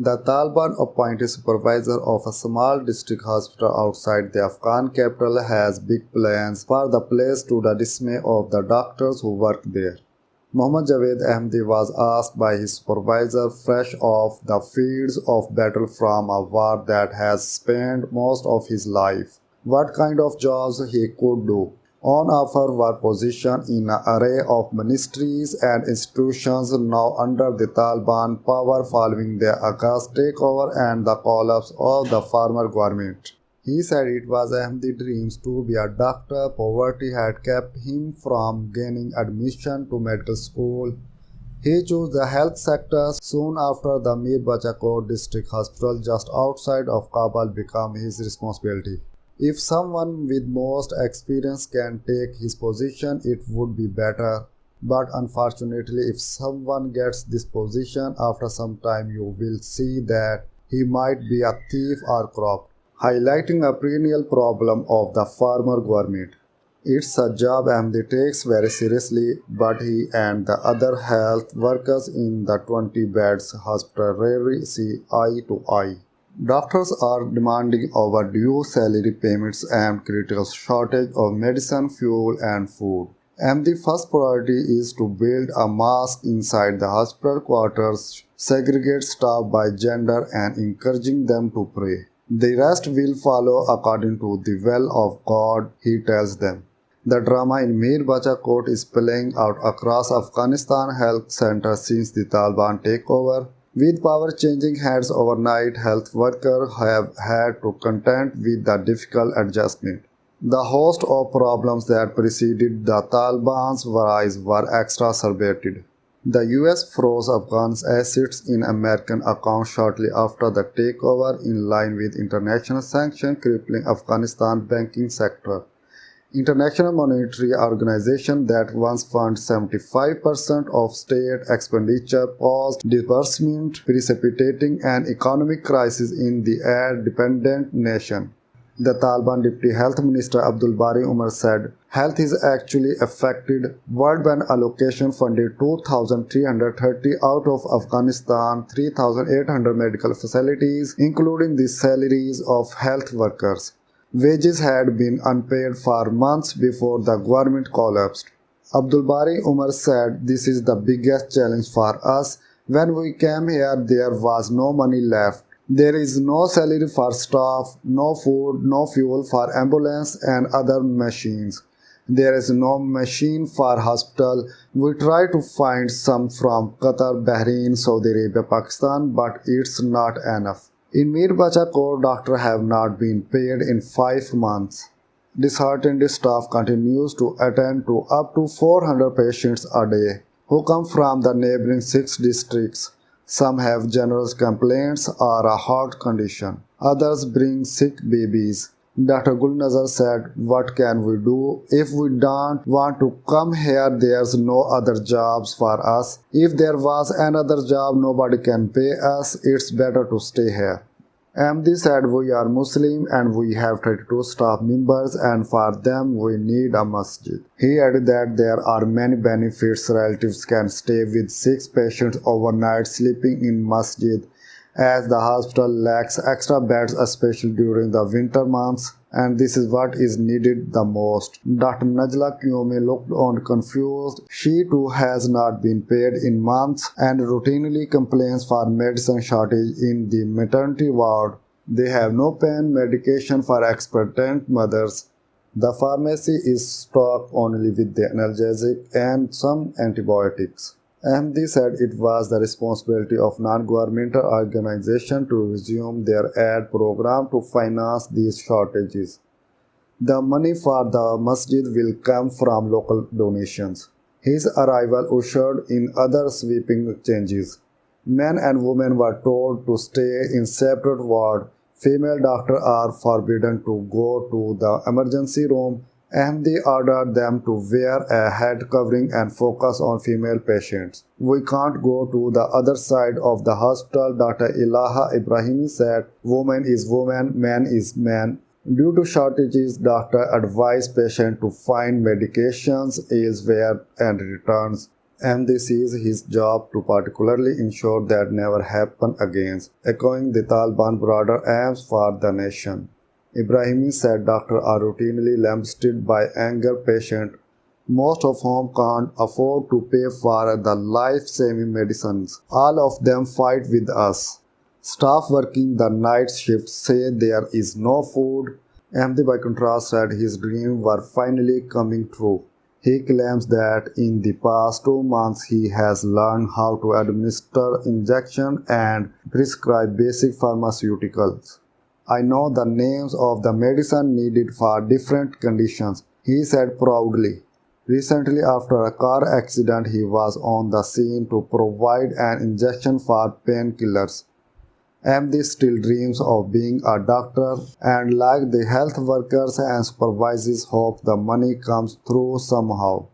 The Taliban appointed supervisor of a small district hospital outside the Afghan capital has big plans for the place to the dismay of the doctors who work there. Mohammad Javed Ahmadi was asked by his supervisor fresh off the fields of battle from a war that has spent most of his life what kind of jobs he could do. On offer were positions in an array of ministries and institutions now under the Taliban power following the August takeover and the collapse of the former government. He said it was Ahmadi's dreams to be a doctor. Poverty had kept him from gaining admission to medical school. He chose the health sector soon after the Mir Bachakot District Hospital just outside of Kabul became his responsibility. If someone with most experience can take his position, it would be better. But unfortunately, if someone gets this position after some time, you will see that he might be a thief or corrupt, highlighting a perennial problem of the former government. It's a job Ahmadi takes very seriously, but he and the other health workers in the 20 beds hospital rarely see eye to eye. Doctors are demanding overdue salary payments and critical shortage of medicine, fuel, and food. And the first priority is to build a mosque inside the hospital quarters, segregate staff by gender, and encouraging them to pray. The rest will follow according to the will of God, he tells them. The drama in Mir Bachakot is playing out across Afghanistan health centers since the Taliban takeover. With power changing hands overnight, health workers have had to contend with the difficult adjustment. The host of problems that preceded the Taliban's rise were exacerbated. The US froze Afghan assets in American accounts shortly after the takeover in line with international sanctions crippling Afghanistan banking sector. International Monetary Organization that once funded 75% of state expenditure paused disbursement, precipitating an economic crisis in the aid-dependent nation. The Taliban Deputy Health Minister Abdul Bari Umar said, "Health is actually affected. World Bank allocation funded 2,330 out of Afghanistan 3,800 medical facilities, including the salaries of health workers. Wages had been unpaid for months before the government collapsed." Abdul Bari Umar said, "This is the biggest challenge for us. When we came here, there was no money left. There is no salary for staff, no food, no fuel for ambulance and other machines. There is no machine for hospital. We try to find some from Qatar, Bahrain, Saudi Arabia, Pakistan, but it's not enough." In Mir Bachakot, doctors have not been paid in 5 months. Disheartened staff continues to attend to up to 400 patients a day who come from the neighboring 6 districts. Some have general complaints or a heart condition. Others bring sick babies. Dr. Gulnazar said, "What can we do? If we don't want to come here, there's no other jobs for us. If there was another job nobody can pay us, it's better to stay here." Ahmadi said, "We are Muslim and we have 32 staff members and for them we need a masjid." He added that there are many benefits. Relatives can stay with 6 patients overnight sleeping in masjid as the hospital lacks extra beds especially during the winter months, and this is what is needed the most. Dr. Najla Qiyumi looked on confused. She too has not been paid in months and routinely complains for medicine shortage in the maternity ward. They have no pain medication for expectant mothers. The pharmacy is stocked only with the analgesic and some antibiotics. Ahmadi said it was the responsibility of non-governmental organizations to resume their aid program to finance these shortages. The money for the masjid will come from local donations. His arrival ushered in other sweeping changes. Men and women were told to stay in separate wards. Female doctors are forbidden to go to the emergency room. Ahmadi ordered them to wear a head covering and focus on female patients. "We can't go to the other side of the hospital," Dr. Ilaha Ibrahimi said. "Woman is woman, man is man." Due to shortages, doctor advised patients to find medications elsewhere and returns. and sees his job to particularly ensure that never happen again, echoing the Taliban broader aims for the nation. Ibrahimi said doctors are routinely lambasted by anger patients, most of whom can't afford to pay for the life-saving medicines. All of them fight with us. Staff working the night shift say there is no food. Ahmadi by contrast said his dreams were finally coming true. He claims that in the past 2 months he has learned how to administer injection and prescribe basic pharmaceuticals. I know the names of the medicine needed for different conditions, he said proudly. Recently, after a car accident, he was on the scene to provide an injection for painkillers. MD still dreams of being a doctor and like the health workers and supervisors hope the money comes through somehow.